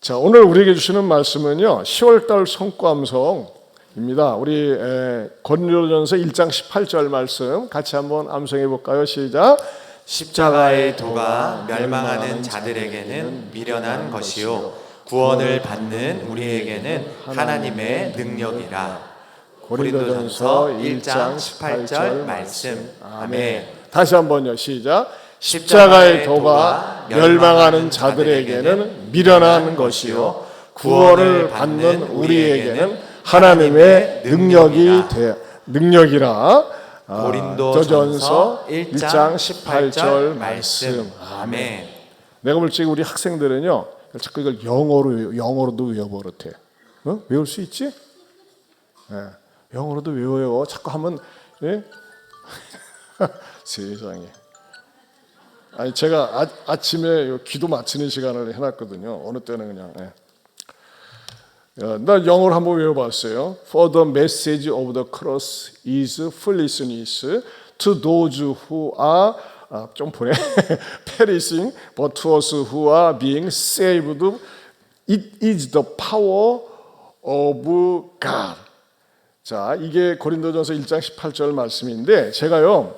자, 오늘 우리에게 주시는 말씀은요, 10월달 성과암송입니다. 우리 고린도전서 1장 18절 말씀 같이 한번 암송해 볼까요? 시작. 십자가의 도가 멸망하는 자들에게는 미련한 것이요 구원을 받는 우리에게는 하나님의 능력이라. 고린도전서 1장 18절 말씀. 아멘. 다시 한번요. 시작. 십자가의 도가 멸망하는 자들에게는 미련한 것이요 구원을 받는 우리에게는 하나님의 능력이라. 고린도전서 1장 18절 말씀. 아멘. 내가 볼 때 우리 학생들은요, 자꾸 이걸 영어로도 외워버릇해. 외울 수 있지? 네. 영어로도 외워요. 자꾸 하면, 예? 세상에. 아니, 제가 아침에 기도 마치는 시간을 해놨거든요. 어느 때는 그냥. 나 영어를 한번 외워봤어요. For the message of the cross is foolishness to those who are 좀 보내 perishing, but to us who are being saved, it is the power of God. 자, 이게 고린도전서 1장 18절 말씀인데 제가요.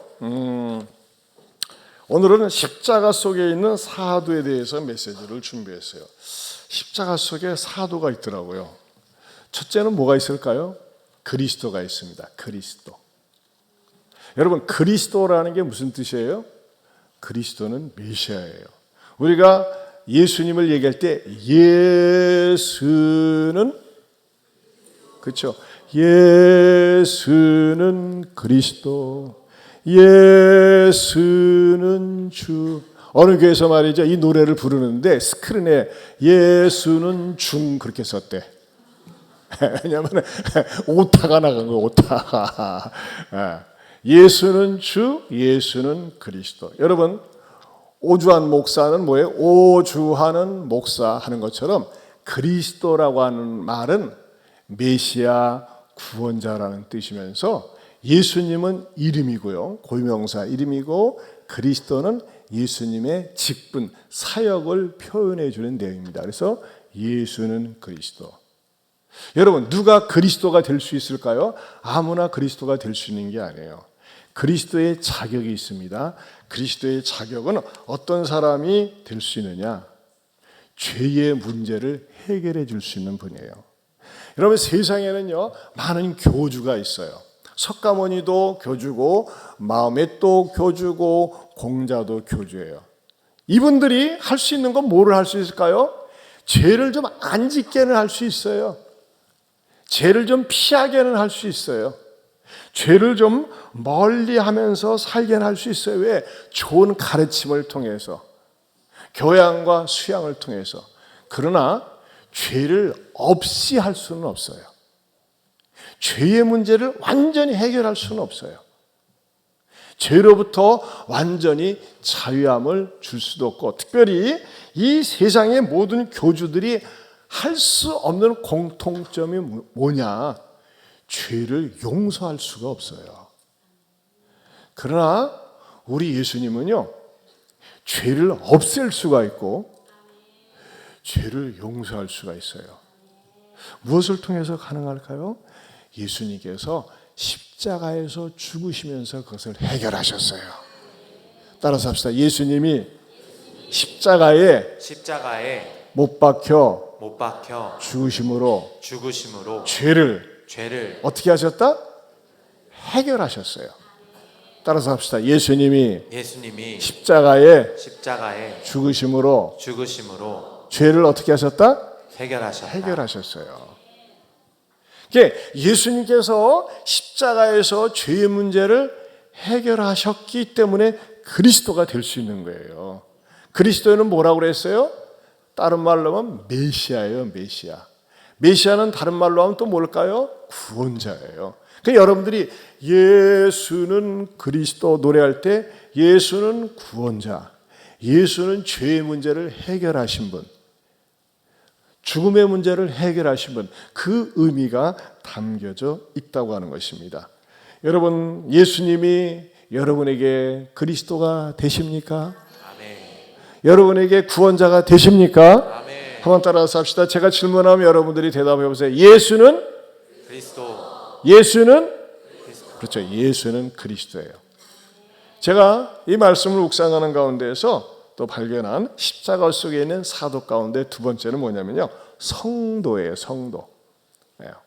오늘은 십자가 속에 있는 사도에 대해서 메시지를 준비했어요. 십자가 속에 사도가 있더라고요. 첫째는 뭐가 있을까요? 그리스도가 있습니다. 그리스도. 여러분, 그리스도라는 게 무슨 뜻이에요? 그리스도는 메시아예요. 우리가 예수님을 얘기할 때 예수는, 그렇죠? 예수는 그리스도, 예수는 주. 어느 교회에서 말이죠, 이 노래를 부르는데 스크린에 예수는 중 그렇게 썼대. 왜냐하면 오타가 나간 거예요. 오타가. 예수는 주, 예수는 그리스도. 여러분, 오주환 목사는 뭐예요? 오주하는 목사 하는 것처럼 그리스도라고 하는 말은 메시아, 구원자라는 뜻이면서 예수님은 이름이고요, 고유명사 이름이고, 그리스도는 예수님의 직분, 사역을 표현해 주는 내용입니다. 그래서 예수는 그리스도. 여러분, 누가 그리스도가 될 수 있을까요? 아무나 그리스도가 될 수 있는 게 아니에요. 그리스도의 자격이 있습니다. 그리스도의 자격은 어떤 사람이 될 수 있느냐? 죄의 문제를 해결해 줄 수 있는 분이에요. 여러분, 세상에는요, 많은 교주가 있어요. 석가모니도 교주고, 마호멧도 교주고, 공자도 교주예요. 이분들이 할 수 있는 건 뭐를 할 수 있을까요? 죄를 좀 안 짓게는 할 수 있어요. 죄를 좀 피하게는 할 수 있어요. 죄를 좀 멀리 하면서 살게는 할 수 있어요. 왜? 좋은 가르침을 통해서, 교양과 수양을 통해서. 그러나 죄를 없이 할 수는 없어요. 죄의 문제를 완전히 해결할 수는 없어요. 죄로부터 완전히 자유함을 줄 수도 없고, 특별히 이 세상의 모든 교주들이 할 수 없는 공통점이 뭐냐? 죄를 용서할 수가 없어요. 그러나 우리 예수님은요, 죄를 없앨 수가 있고 죄를 용서할 수가 있어요. 무엇을 통해서 가능할까요? 예수님께서 십자가에서 죽으시면서 그것을 해결하셨어요. 따라서 합시다. 예수님이 십자가에 못 박혀 죽으심으로 죄를 어떻게 하셨다? 해결하셨어요. 따라서 합시다. 예수님이 십자가에 죽으심으로 죄를 어떻게 하셨다? 해결하셨어요. 예수님께서 십자가에서 죄의 문제를 해결하셨기 때문에 그리스도가 될 수 있는 거예요. 그리스도는 뭐라고 그랬어요? 다른 말로 하면 메시아예요. 메시아. 메시아는 다른 말로 하면 또 뭘까요? 구원자예요. 그러니까 여러분들이 예수는 그리스도 노래할 때 예수는 구원자, 예수는 죄의 문제를 해결하신 분, 죽음의 문제를 해결하신 분, 그 의미가 담겨져 있다고 하는 것입니다. 여러분, 예수님이 여러분에게 그리스도가 되십니까? 아멘. 여러분에게 구원자가 되십니까? 아멘. 한번 따라서 합시다. 제가 질문하면 여러분들이 대답해 보세요. 예수는? 그리스도. 예수는? 그렇죠. 예수는 그리스도예요. 제가 이 말씀을 묵상하는 가운데에서 또 발견한 십자가 속에 있는 사도 가운데 두 번째는 뭐냐면요. 성도예요. 성도.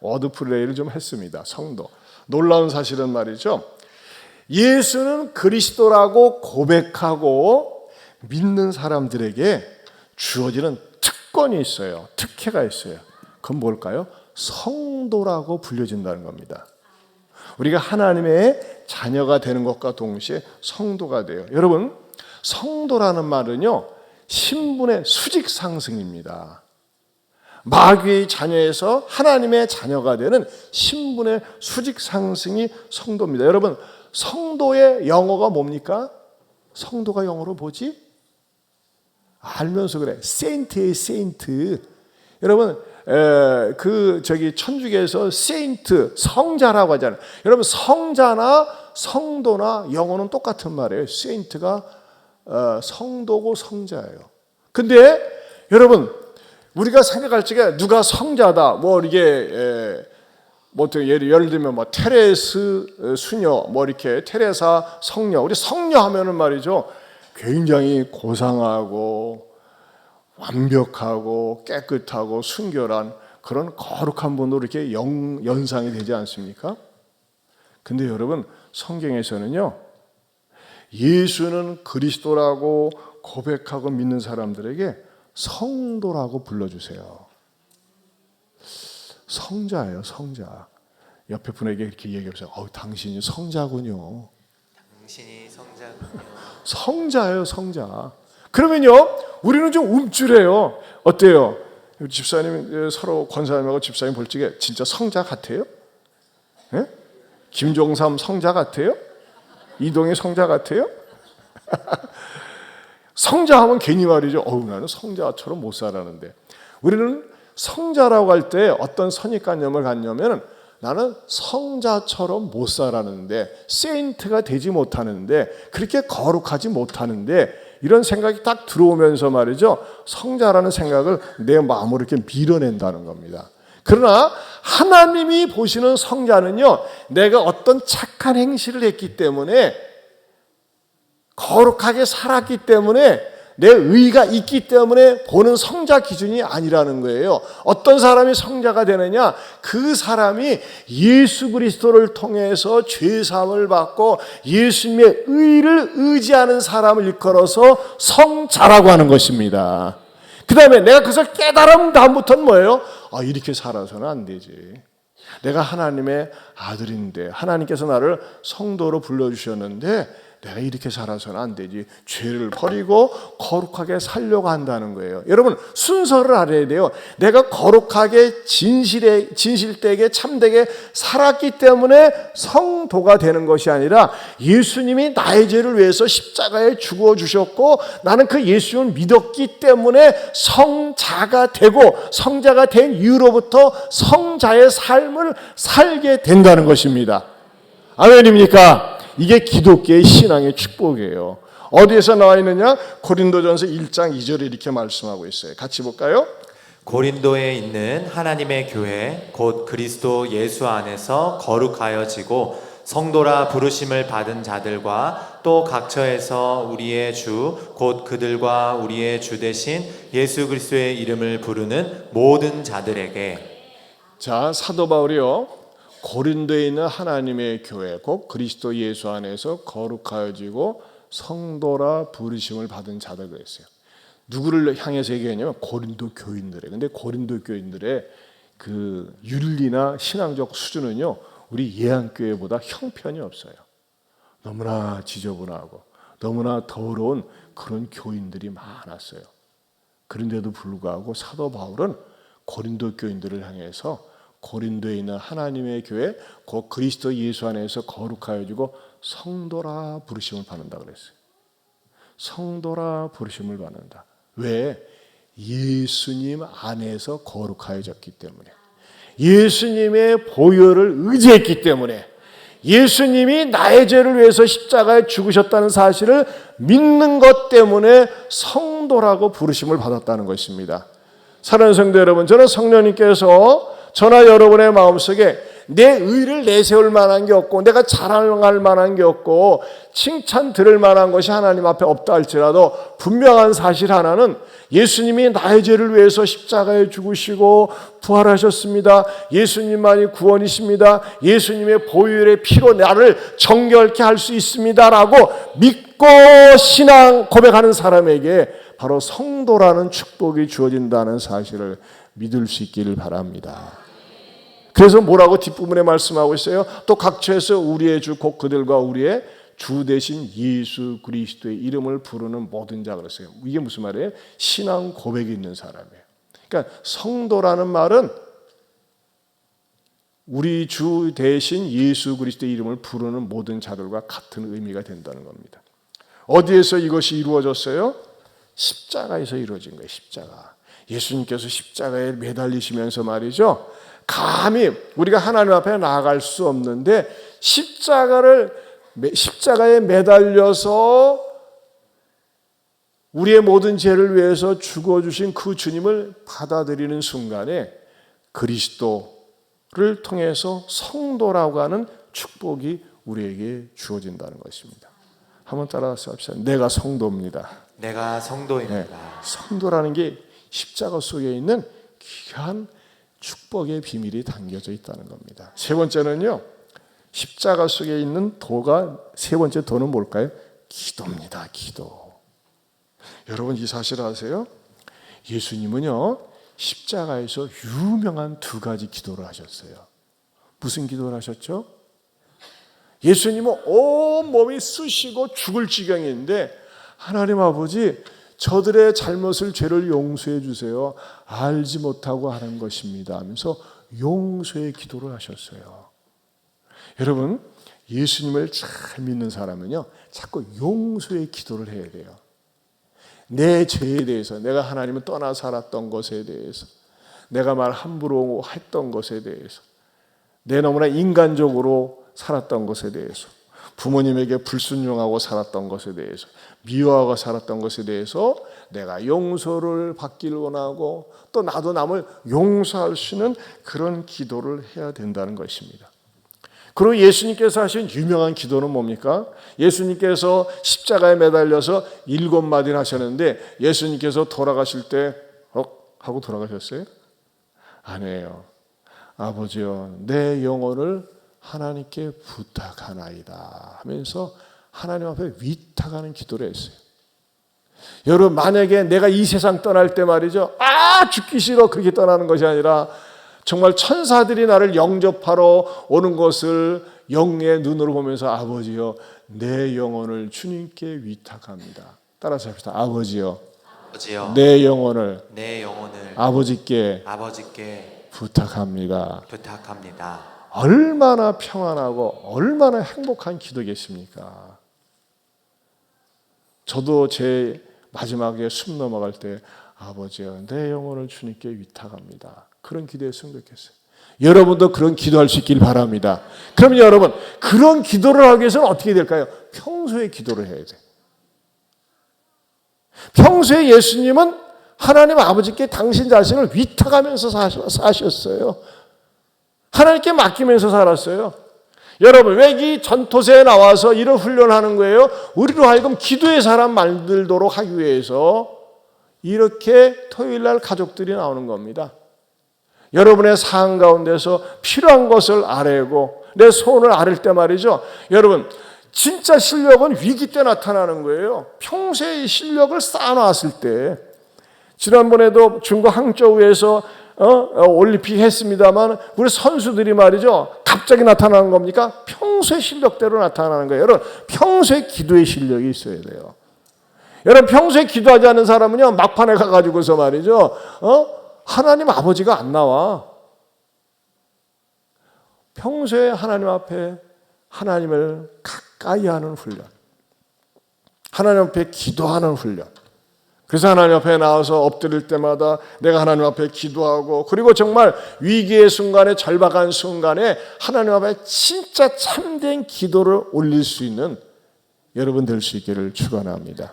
워드 플레이를 좀 했습니다. 성도. 놀라운 사실은 말이죠. 예수는 그리스도라고 고백하고 믿는 사람들에게 주어지는 특권이 있어요. 특혜가 있어요. 그건 뭘까요? 성도라고 불려진다는 겁니다. 우리가 하나님의 자녀가 되는 것과 동시에 성도가 돼요. 여러분, 성도라는 말은요, 신분의 수직 상승입니다. 마귀의 자녀에서 하나님의 자녀가 되는 신분의 수직 상승이 성도입니다. 여러분, 성도의 영어가 뭡니까? 성도가 영어로 뭐지? 알면서 그래. 세인트의 세인트. 여러분, 천주교에서 세인트, 성자라고 하잖아요. 여러분, 성자나 성도나 영어는 똑같은 말이에요. 세인트가 성도고 성자예요. 근데 여러분, 우리가 생각할 적에 누가 성자다, 뭐 이게 예를 들면 뭐 테레스 수녀, 뭐 이렇게 테레사 성녀, 우리 성녀 하면은 말이죠, 굉장히 고상하고 완벽하고 깨끗하고 순결한 그런 거룩한 분으로 이렇게 연상이 되지 않습니까? 근데 여러분, 성경에서는요, 예수는 그리스도라고 고백하고 믿는 사람들에게 성도라고 불러주세요. 성자예요, 성자. 옆에 분에게 이렇게 얘기해보세요. 당신이 성자군요. 당신이 성자군요. 성자예요, 성자. 그러면요, 우리는 좀 움찔해요. 어때요? 집사님, 서로 권사님하고 집사님 볼 적에 진짜 성자 같아요? 예? 김종삼 성자 같아요? 이동희 성자 같아요? 성자하면 괜히 말이죠. 나는 성자처럼 못 살았는데. 우리는 성자라고 할 때 어떤 선입관념을 갖냐면, 나는 성자처럼 못 살았는데, 세인트가 되지 못하는데, 그렇게 거룩하지 못하는데, 이런 생각이 딱 들어오면서 말이죠, 성자라는 생각을 내 마음으로 이렇게 밀어낸다는 겁니다. 그러나 하나님이 보시는 성자는요, 내가 어떤 착한 행실을 했기 때문에, 거룩하게 살았기 때문에, 내 의가 있기 때문에 보는 성자 기준이 아니라는 거예요. 어떤 사람이 성자가 되느냐? 그 사람이 예수 그리스도를 통해서 죄사함을 받고 예수님의 의를 의지하는 사람을 일컬어서 성자라고 하는 것입니다. 그 다음에 내가 그것을 깨달은 다음부터는 뭐예요? 이렇게 살아서는 안 되지. 내가 하나님의 아들인데, 하나님께서 나를 성도로 불러주셨는데 내가 이렇게 살아서는 안 되지. 죄를 버리고 거룩하게 살려고 한다는 거예요. 여러분, 순서를 알아야 돼요. 내가 거룩하게 진실되게 참되게 살았기 때문에 성도가 되는 것이 아니라, 예수님이 나의 죄를 위해서 십자가에 죽어주셨고 나는 그 예수님을 믿었기 때문에 성자가 되고, 성자가 된 이후로부터 성자의 삶을 살게 된다는 것입니다. 아멘입니까? 이게 기독교의 신앙의 축복이에요. 어디에서 나와 있느냐? 고린도전서 1장 2절에 이렇게 말씀하고 있어요. 같이 볼까요? 고린도에 있는 하나님의 교회 곧 그리스도 예수 안에서 거룩하여지고 성도라 부르심을 받은 자들과 또 각처에서 우리의 주 곧 그들과 우리의 주 되신 예수 그리스도의 이름을 부르는 모든 자들에게. 자, 사도 바울이요, 고린도에 있는 하나님의 교회 곧 그리스도 예수 안에서 거룩하여지고 성도라 부르심을 받은 자들 그랬어요. 누구를 향해서 얘기했냐면 고린도 교인들에. 근데 고린도 교인들의 그 윤리나 신앙적 수준은요, 우리 예안교회보다 형편이 없어요. 너무나 지저분하고 너무나 더러운 그런 교인들이 많았어요. 그런데도 불구하고 사도 바울은 고린도 교인들을 향해서 고린도에 있는 하나님의 교회 곧 그리스도 예수 안에서 거룩하여지고 성도라 부르심을 받는다 그랬어요. 성도라 부르심을 받는다. 왜? 예수님 안에서 거룩하여졌기 때문에, 예수님의 보혈을 의지했기 때문에, 예수님이 나의 죄를 위해서 십자가에 죽으셨다는 사실을 믿는 것 때문에 성도라고 부르심을 받았다는 것입니다. 사랑하는 성도 여러분, 저는 성령님께서 저나 여러분의 마음속에 내 의를 내세울 만한 게 없고 내가 자랑할 만한 게 없고 칭찬 들을 만한 것이 하나님 앞에 없다 할지라도 분명한 사실 하나는 예수님이 나의 죄를 위해서 십자가에 죽으시고 부활하셨습니다. 예수님만이 구원이십니다. 예수님의 보혈의 피로 나를 정결케 할 수 있습니다라고 믿고 신앙 고백하는 사람에게 바로 성도라는 축복이 주어진다는 사실을 믿을 수 있기를 바랍니다. 그래서 뭐라고 뒷부분에 말씀하고 있어요? 또 각처에서 우리의 주 곧 그들과 우리의 주 대신 예수 그리스도의 이름을 부르는 모든 자 그랬어요. 이게 무슨 말이에요? 신앙 고백이 있는 사람이에요. 그러니까 성도라는 말은 우리 주 대신 예수 그리스도의 이름을 부르는 모든 자들과 같은 의미가 된다는 겁니다. 어디에서 이것이 이루어졌어요? 십자가에서 이루어진 거예요. 십자가. 예수님께서 십자가에 매달리시면서 말이죠. 감히 우리가 하나님 앞에 나아갈 수 없는데 십자가에 매달려서 우리의 모든 죄를 위해서 죽어주신 그 주님을 받아들이는 순간에 그리스도를 통해서 성도라고 하는 축복이 우리에게 주어진다는 것입니다. 한번 따라서 합시다. 내가 성도입니다. 내가 성도입니다. 네, 성도라는 게 십자가 속에 있는 귀한 축복의 비밀이 담겨져 있다는 겁니다. 세 번째는요. 십자가 속에 있는 도가 세 번째 도는 뭘까요? 기도입니다. 기도. 여러분 이 사실 아세요? 예수님은요. 십자가에서 유명한 두 가지 기도를 하셨어요. 무슨 기도를 하셨죠? 예수님은 온몸이 쑤시고 죽을 지경인데 하나님 아버지 저들의 잘못을 죄를 용서해 주세요. 알지 못하고 하는 것입니다 하면서 용서의 기도를 하셨어요. 여러분 예수님을 잘 믿는 사람은요 자꾸 용서의 기도를 해야 돼요. 내 죄에 대해서 내가 하나님을 떠나 살았던 것에 대해서 내가 말 함부로 했던 것에 대해서 내 너무나 인간적으로 살았던 것에 대해서 부모님에게 불순종하고 살았던 것에 대해서 미워하고 살았던 것에 대해서 내가 용서를 받기를 원하고 또 나도 남을 용서할 수 있는 그런 기도를 해야 된다는 것입니다. 그리고 예수님께서 하신 유명한 기도는 뭡니까? 예수님께서 십자가에 매달려서 7마디를 하셨는데 예수님께서 돌아가실 때 하고 돌아가셨어요? 아니에요. 아버지여 내 영혼을 하나님께 부탁하나이다 하면서 하나님 앞에 위탁하는 기도를 했어요. 여러분 만약에 내가 이 세상 떠날 때 말이죠. 죽기 싫어 그렇게 떠나는 것이 아니라 정말 천사들이 나를 영접하러 오는 것을 영의 눈으로 보면서 아버지여 내 영혼을 주님께 위탁합니다. 따라서 합시다. 아버지여 내 영혼을 아버지께 부탁합니다. 얼마나 평안하고 얼마나 행복한 기도겠습니까? 저도 제 마지막에 숨 넘어갈 때 아버지여 내 영혼을 주님께 위탁합니다. 그런 기도했으면 좋겠어요. 여러분도 그런 기도할 수 있길 바랍니다. 그럼 여러분 그런 기도를 하기 위해서는 어떻게 될까요? 평소에 기도를 해야 돼요. 평소에 예수님은 하나님 아버지께 당신 자신을 위탁하면서 사셨어요. 하나님께 맡기면서 살았어요. 여러분 왜 이 전토세에 나와서 이런 훈련하는 거예요? 우리로 하여금 기도의 사람 만들도록 하기 위해서 이렇게 토요일날 가족들이 나오는 겁니다. 여러분의 삶 가운데서 필요한 것을 아뢰고 내 소원을 아뢰을 때 말이죠. 여러분 진짜 실력은 위기 때 나타나는 거예요. 평소에 실력을 쌓아놨을 때 지난번에도 중국 항저우에서 올림픽 했습니다만 우리 선수들이 말이죠. 갑자기 나타나는 겁니까? 평소의 실력대로 나타나는 거예요. 여러분 평소에 기도의 실력이 있어야 돼요. 여러분 평소에 기도하지 않는 사람은요. 막판에 가가지고서 말이죠. 하나님 아버지가 안 나와. 평소에 하나님 앞에 하나님을 가까이 하는 훈련. 하나님 앞에 기도하는 훈련. 그래서 하나님 앞에 나와서 엎드릴 때마다 내가 하나님 앞에 기도하고 그리고 정말 위기의 순간에 절박한 순간에 하나님 앞에 진짜 참된 기도를 올릴 수 있는 여러분 될 수 있기를 축원합니다.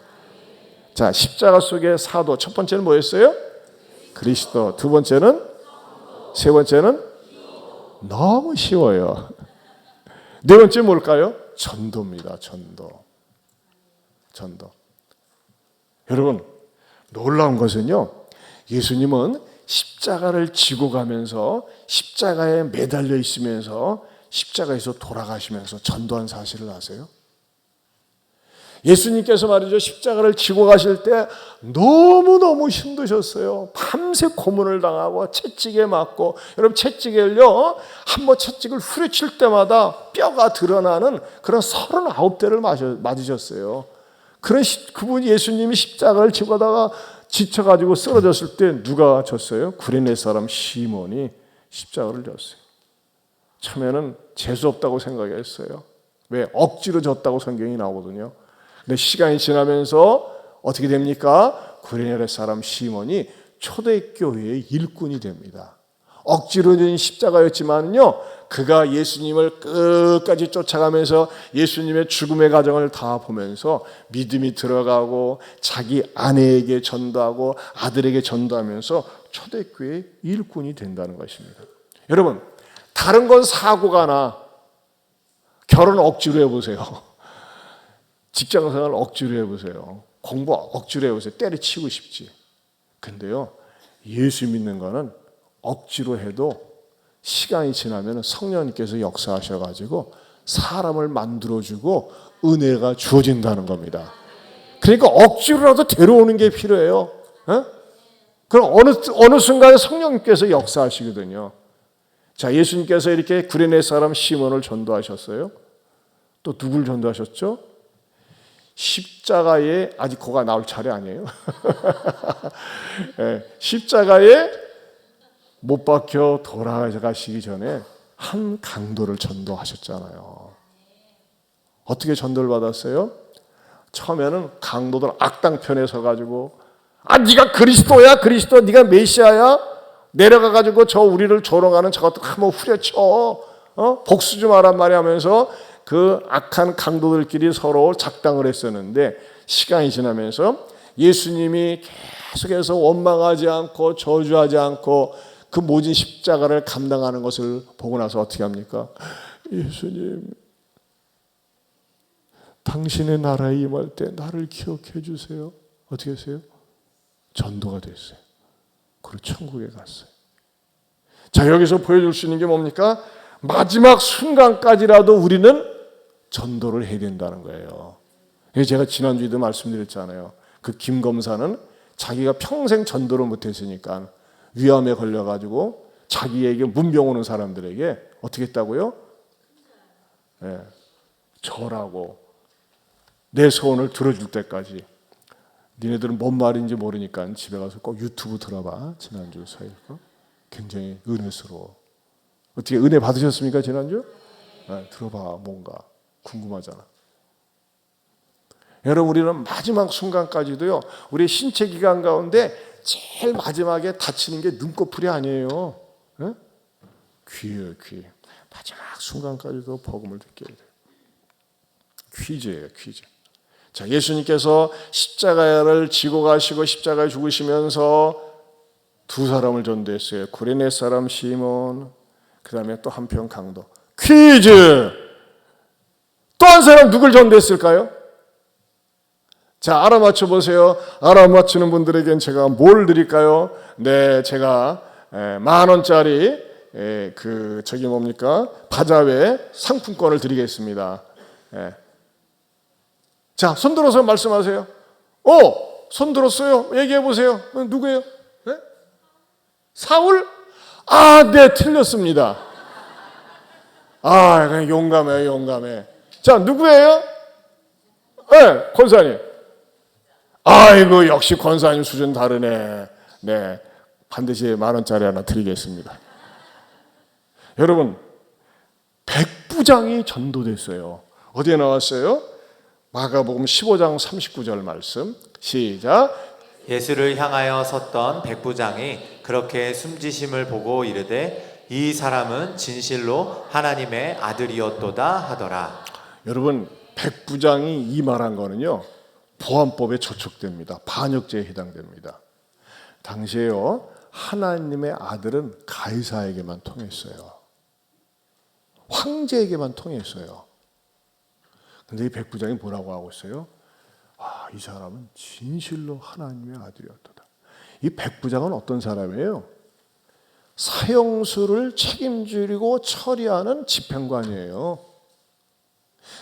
자, 십자가 속의 사도 첫 번째는 뭐였어요? 그리스도. 두 번째는, 세 번째는 너무 쉬워요. 네 번째 뭘까요? 전도입니다. 전도. 여러분, 놀라운 것은요, 예수님은 십자가를 지고 가면서 십자가에 매달려 있으면서 십자가에서 돌아가시면서 전도한 사실을 아세요? 예수님께서 말이죠, 십자가를 지고 가실 때 너무너무 힘드셨어요. 밤새 고문을 당하고 채찍에 맞고, 여러분 채찍을요, 한번 채찍을 후려칠 때마다 뼈가 드러나는 그런 39대를 맞으셨어요. 그분 예수님이 십자가를 지고 가다가 지쳐가지고 쓰러졌을 때 누가 졌어요? 구레네 사람 시몬이 십자가를 졌어요. 처음에는 재수 없다고 생각했어요. 왜? 억지로 졌다고 성경이 나오거든요. 근데 시간이 지나면서 어떻게 됩니까? 구레네 사람 시몬이 초대교회의 일꾼이 됩니다. 억지로 진 십자가였지만요, 그가 예수님을 끝까지 쫓아가면서 예수님의 죽음의 과정을 다 보면서 믿음이 들어가고 자기 아내에게 전도하고 아들에게 전도하면서 초대교회의 일꾼이 된다는 것입니다. 여러분, 다른 건 사고가 나. 결혼 억지로 해보세요. 직장생활 억지로 해보세요. 공부 억지로 해보세요. 때려치고 싶지. 근데요, 예수 믿는 거는 억지로 해도 시간이 지나면 성령님께서 역사하셔가지고 사람을 만들어주고 은혜가 주어진다는 겁니다. 그러니까 억지로라도 데려오는 게 필요해요. 그럼 어느 순간에 성령님께서 역사하시거든요. 자, 예수님께서 이렇게 구레네 사람 시몬을 전도하셨어요. 또 누굴 전도하셨죠? 십자가에, 아직 그가 나올 차례 아니에요? 네, 십자가에 못 박혀 돌아가시기 전에 한 강도를 전도하셨잖아요. 어떻게 전도를 받았어요? 처음에는 강도들 악당편에 서가지고, 아, 네가 그리스도야, 그리스도, 네가 메시아야, 내려가가지고 저 우리를 조롱하는 저것도 한번 후려쳐, 복수 좀 하란 말이 하면서 그 악한 강도들끼리 서로 작당을 했었는데, 시간이 지나면서 예수님이 계속해서 원망하지 않고 저주하지 않고 그 모진 십자가를 감당하는 것을 보고 나서 어떻게 합니까? 예수님, 당신의 나라에 임할 때 나를 기억해 주세요. 어떻게 했어요? 전도가 됐어요. 그리고 천국에 갔어요. 자, 여기서 보여줄 수 있는 게 뭡니까? 마지막 순간까지라도 우리는 전도를 해야 된다는 거예요. 제가 지난주에도 말씀드렸잖아요. 그 김 검사는 자기가 평생 전도를 못했으니까 위암에 걸려가지고 자기에게 문병 오는 사람들에게 어떻게 했다고요? 네, 절하고 내 소원을 들어줄 때까지. 니네들은 뭔 말인지 모르니까 집에 가서 꼭 유튜브 들어봐. 지난주 사일 거 굉장히 은혜스러워. 어떻게 은혜 받으셨습니까? 지난주? 네, 들어봐. 뭔가 궁금하잖아. 여러분, 우리는 마지막 순간까지도요, 우리 신체 기관 가운데 제일 마지막에 다치는 게 눈꺼풀이 아니에요. 네? 귀예요, 귀. 마지막 순간까지도 복음을 듣게 돼요. 퀴즈예요, 퀴즈. 자, 예수님께서 십자가를 지고 가시고 십자가에 죽으시면서 두 사람을 전도했어요. 구레네 사람 시몬, 그 다음에 또 한편 강도. 퀴즈! 또 한 사람 누굴 전도했을까요? 자, 알아맞혀 보세요. 알아맞히는 분들에겐 제가 뭘 드릴까요? 네, 제가 10,000원짜리 바자회 상품권을 드리겠습니다. 네. 자, 손 들어서 말씀하세요. 손 들었어요. 얘기해 보세요. 누구예요? 네? 사울? 아, 네, 틀렸습니다. 아, 그냥 용감해, 용감해. 자, 누구예요? 네, 권사님. 아이고, 역시 권사님 수준 다르네. 네, 반드시 10,000원짜리 하나 드리겠습니다. 여러분, 백부장이 전도됐어요. 어디에 나왔어요? 마가복음 15장 39절 말씀. 시작. 예수를 향하여 섰던 백부장이 그렇게 숨지심을 보고 이르되 이 사람은 진실로 하나님의 아들이었도다 하더라. 여러분, 백부장이 이 말한 거는요, 보안법에 저촉됩니다. 반역죄에 해당됩니다. 당시에요, 하나님의 아들은 가이사에게만 통했어요. 황제에게만 통했어요. 근데 이 백부장이 뭐라고 하고 있어요? 이 사람은 진실로 하나님의 아들이었다. 이 백부장은 어떤 사람이에요? 사형수를 책임지고 처리하는 집행관이에요.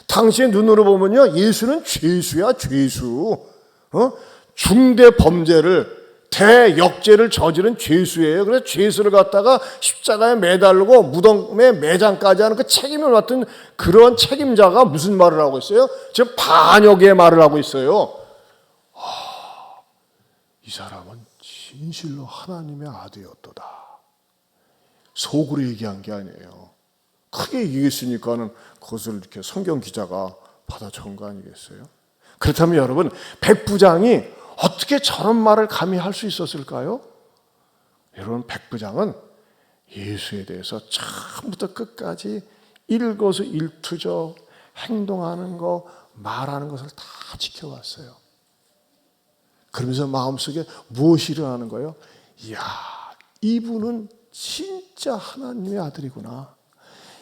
당시의 눈으로 보면요, 예수는 죄수야, 죄수. 중대 범죄를, 대역죄를 저지른 죄수예요. 그래서 죄수를 갖다가 십자가에 매달고 무덤에 매장까지 하는 그 책임을 맡은 그런 책임자가 무슨 말을 하고 있어요? 지금 반역의 말을 하고 있어요. 이 사람은 진실로 하나님의 아들이었도다. 속으로 얘기한 게 아니에요. 크게 얘기했으니까는 그것을 이렇게 성경 기자가 받아 적은 거 아니겠어요? 그렇다면 여러분, 백부장이 어떻게 저런 말을 감히 할 수 있었을까요? 여러분, 백부장은 예수에 대해서 처음부터 끝까지 일거수일투족 행동하는 거, 말하는 것을 다 지켜왔어요. 그러면서 마음속에 무엇이 일어나는 거예요? 이야, 이분은 진짜 하나님의 아들이구나.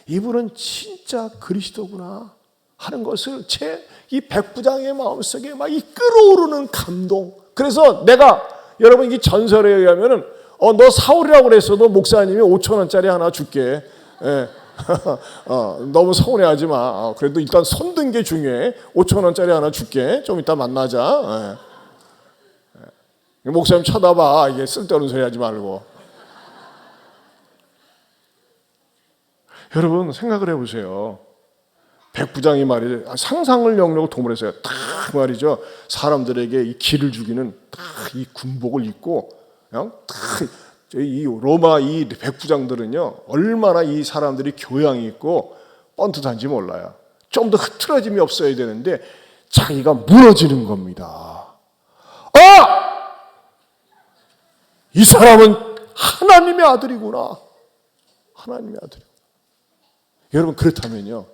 이분은 진짜 그리스도구나 하는 것을 이 백부장의 마음속에 막 이 끓어오르는 감동. 그래서 내가 여러분 이 전설에 의하면은 너 사울이라고 그랬어도 목사님이 5,000원짜리 하나 줄게. 예. 너무 서운해하지 마. 그래도 일단 손든 게 중요해. 5,000원짜리 하나 줄게. 좀 이따 만나자. 예. 목사님 쳐다봐. 이게 쓸데없는 소리 하지 말고. 여러분 생각을 해보세요. 백부장이 말이죠. 상상을 영역으로 도모했어요. 딱 말이죠. 사람들에게 이 기를 죽이는 딱 이 군복을 입고 그냥 딱 이 로마 이 백부장들은요 얼마나 이 사람들이 교양이 있고 뻔듯한지 몰라요. 좀 더 흐트러짐이 없어야 되는데 자기가 무너지는 겁니다. 이 사람은 하나님의 아들이구나. 하나님의 아들이구나. 여러분 그렇다면요.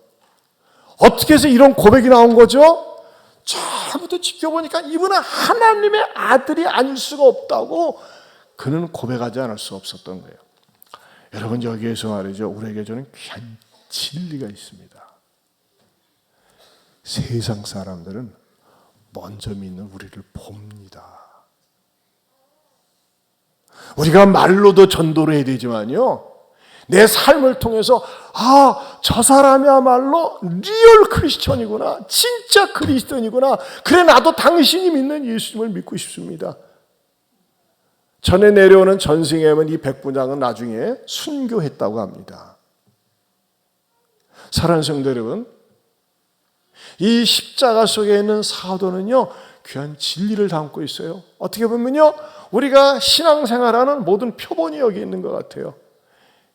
어떻게 해서 이런 고백이 나온 거죠? 처음부터 지켜보니까 이분은 하나님의 아들이 아닐 수가 없다고 그는 고백하지 않을 수 없었던 거예요. 여러분 여기에서 말이죠. 우리에게 저는 귀한 진리가 있습니다. 세상 사람들은 먼저 믿는 우리를 봅니다. 우리가 말로도 전도를 해야 되지만요. 내 삶을 통해서 저 사람이야말로 리얼 크리스천이구나. 진짜 그리스도인이구나. 그래 나도 당신이 믿는 예수님을 믿고 싶습니다. 전에 내려오는 전승에는 이 백부장은 나중에 순교했다고 합니다. 사랑하는 성도 여러분, 이 십자가 속에 있는 사도는요 귀한 진리를 담고 있어요. 어떻게 보면요 우리가 신앙생활하는 모든 표본이 여기 있는 것 같아요.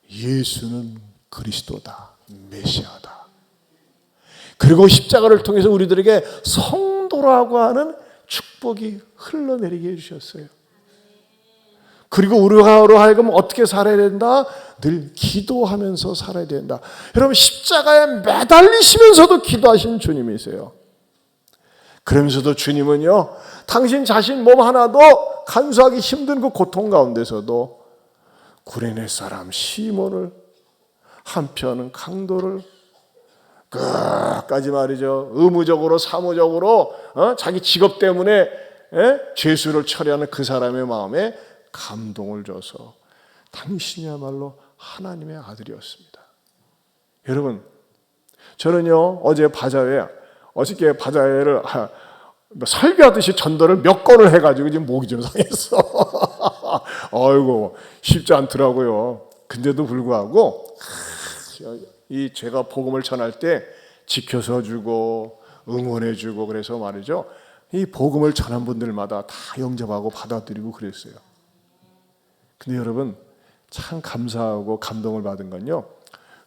예수는 그리스도다, 메시아다. 그리고 십자가를 통해서 우리들에게 성도라고 하는 축복이 흘러내리게 해주셨어요. 그리고 우리로 하여금 어떻게 살아야 된다? 늘 기도하면서 살아야 된다. 여러분 십자가에 매달리시면서도 기도하시는 주님이세요. 그러면서도 주님은요 당신 자신 몸 하나도 간수하기 힘든 그 고통 가운데서도 구레네 사람 시몬을 한편은 강도를 끝까지 말이죠 의무적으로 사무적으로 자기 직업 때문에 죄수를 처리하는 그 사람의 마음에 감동을 줘서 당신이야말로 하나님의 아들이었습니다. 여러분 저는요 어저께 바자회를 설교하듯이 전도를 몇 건을 해가지고 지금 목이 좀 상했어. 아이고 쉽지 않더라고요. 근데도 불구하고 이 제가 복음을 전할 때 지켜서 주고 응원해주고 그래서 말이죠. 이 복음을 전한 분들마다 다 영접하고 받아들이고 그랬어요. 근데 여러분 참 감사하고 감동을 받은 건요.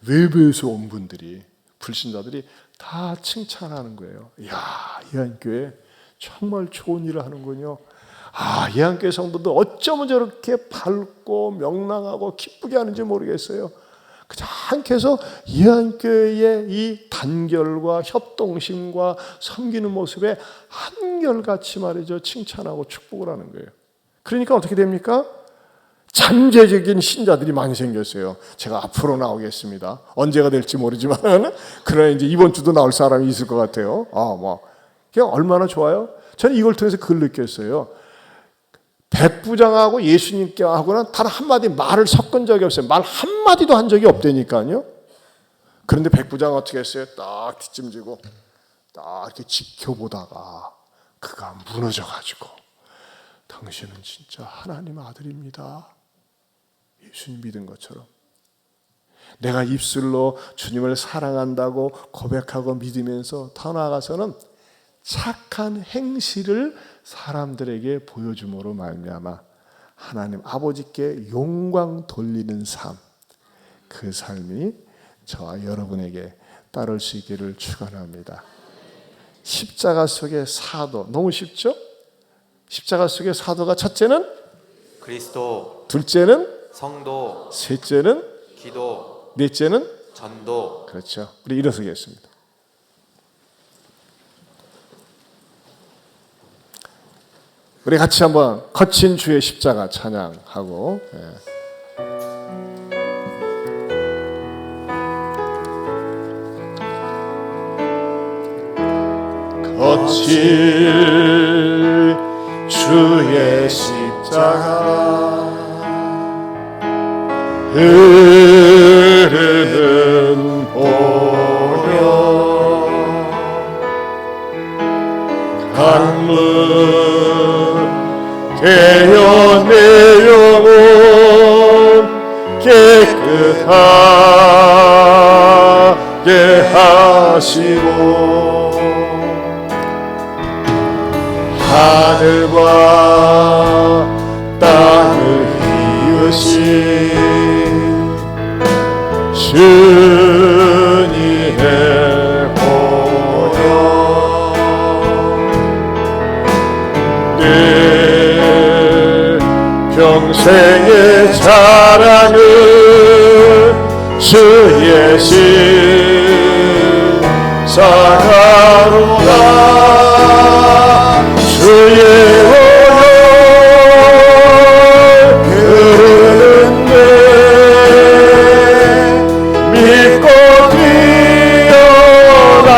외부에서 온 분들이 불신자들이 다 칭찬하는 거예요. 이야 이 한교회 정말 좋은 일을 하는군요. 이 한교회 성도들 어쩌면 저렇게 밝고 명랑하고 기쁘게 하는지 모르겠어요. 그냥 해서 이 한교회의 이 단결과 협동심과 섬기는 모습에 한결같이 말이죠 칭찬하고 축복을 하는 거예요. 그러니까 어떻게 됩니까? 잠재적인 신자들이 많이 생겼어요. 제가 앞으로 나오겠습니다. 언제가 될지 모르지만 그러나 이제 이번 주도 나올 사람이 있을 것 같아요. 그냥 얼마나 좋아요? 저는 이걸 통해서 그걸 느꼈어요. 백부장하고 예수님께 하고는 단 한마디 말을 섞은 적이 없어요. 말 한마디도 한 적이 없다니까요. 그런데 백부장 어떻게 했어요? 딱 뒷짐지고 딱 이렇게 지켜보다가 그가 무너져가지고 당신은 진짜 하나님 아들입니다. 예수님 믿은 것처럼 내가 입술로 주님을 사랑한다고 고백하고 믿으면서 더 나아가서는 착한 행실을 사람들에게 보여줌으로 말미암아 하나님 아버지께 영광 돌리는 삶, 그 삶이 저와 여러분에게 따를 수 있기를 축원합니다. 십자가 속의 사도, 너무 쉽죠? 십자가 속의 사도가 첫째는 그리스도, 둘째는 성도, 셋째는 기도, 넷째는 전도. 그렇죠. 우리 일어서겠습니다. 우리 같이 한번 거친 주의 십자가 찬양하고 거친 주의 십자가 흐르는 보혈 강물 되어 내 영혼 깨끗하게 하시고 하늘과 땅을 이으신 주님의 보혈 내 평생의 자랑은 주의 십자가로다. 주의 보혈 흐르는데 믿고 뛰어나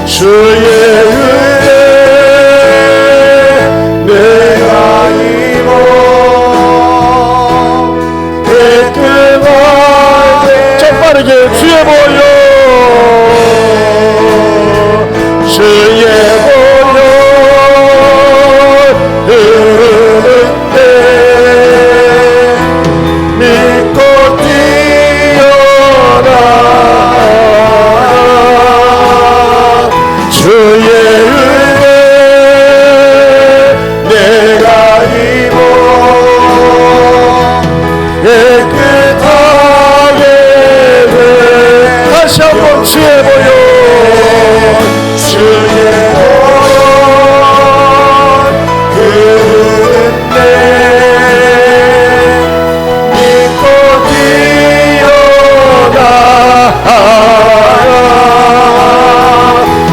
주의 은혜 내가 입어 깨끗하게 좀 빠르게 주의 보혈 주의 보혈 흐르는데 믿고 뛰어나 주의 은혜 내가 입어 깨끗하게 돼. 다시 한번 주의 보혈 주의 보혈 흐르는데 믿고 뛰어나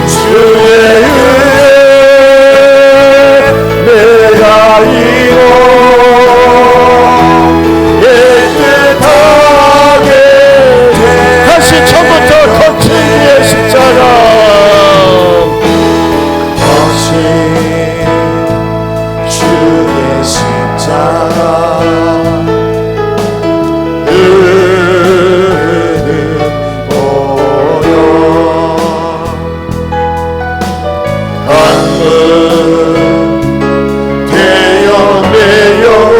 주의 은혜 내가 입어 깨끗하게 돼. 다시 처음부터 거친 주의 십자가 거친 주의 십자가 흐르는 보혈 강물 되어 내 영혼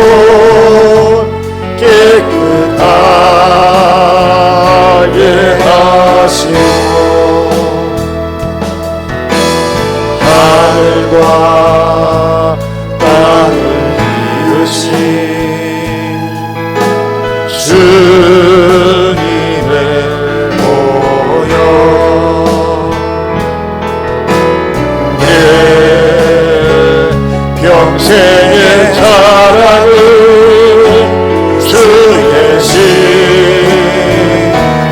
깨끗하게 하시고 하늘과 땅을 이으신 주님의 보혈 내 평생의 자랑은 주의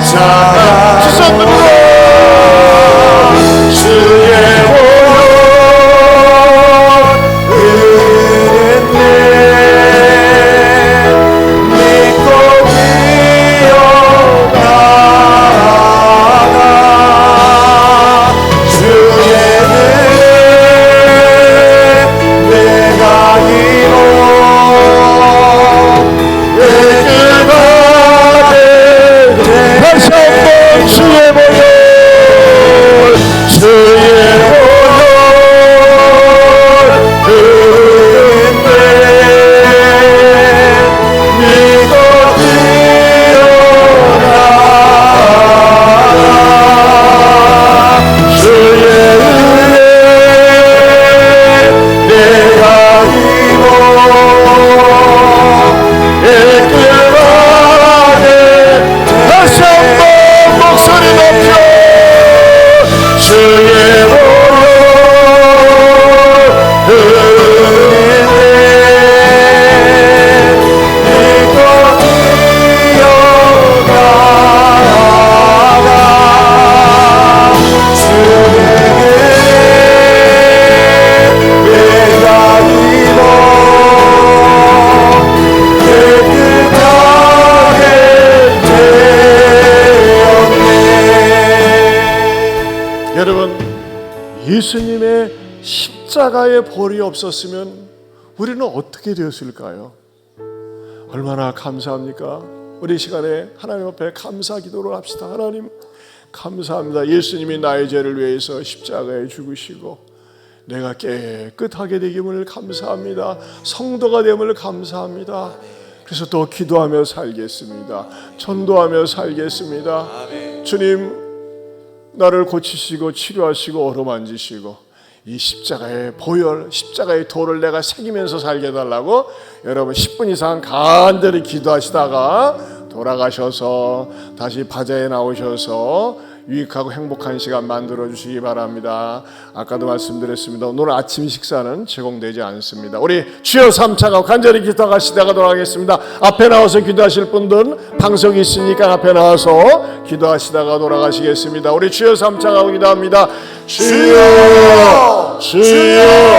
십자가 주선으로 주의 보혈 예수님의 십자가의 벌이 없었으면 우리는 어떻게 되었을까요? 얼마나 감사합니까? 우리 시간에 하나님 앞에 감사 기도를 합시다. 하나님 감사합니다. 예수님이 나의 죄를 위해서 십자가에 죽으시고 내가 깨끗하게 되기를 감사합니다. 성도가 됨을 감사합니다. 그래서 또 기도하며 살겠습니다. 전도하며 살겠습니다. 주님, 나를 고치시고 치료하시고 어루만지시고 이 십자가의 보혈, 십자가의 도를 내가 새기면서 살게 해달라고 여러분 10분 이상 간절히 기도하시다가 돌아가셔서 다시 바자에 나오셔서 유익하고 행복한 시간 만들어 주시기 바랍니다. 아까도 말씀드렸습니다. 오늘 아침 식사는 제공되지 않습니다. 우리 주여 삼차가 간절히 기도하시다가 돌아가겠습니다. 앞에 나와서 기도하실 분들은 방송이 있으니까 앞에 나와서 기도하시다가 돌아가시겠습니다. 우리 주여 삼차가 기도합니다. 주여 주여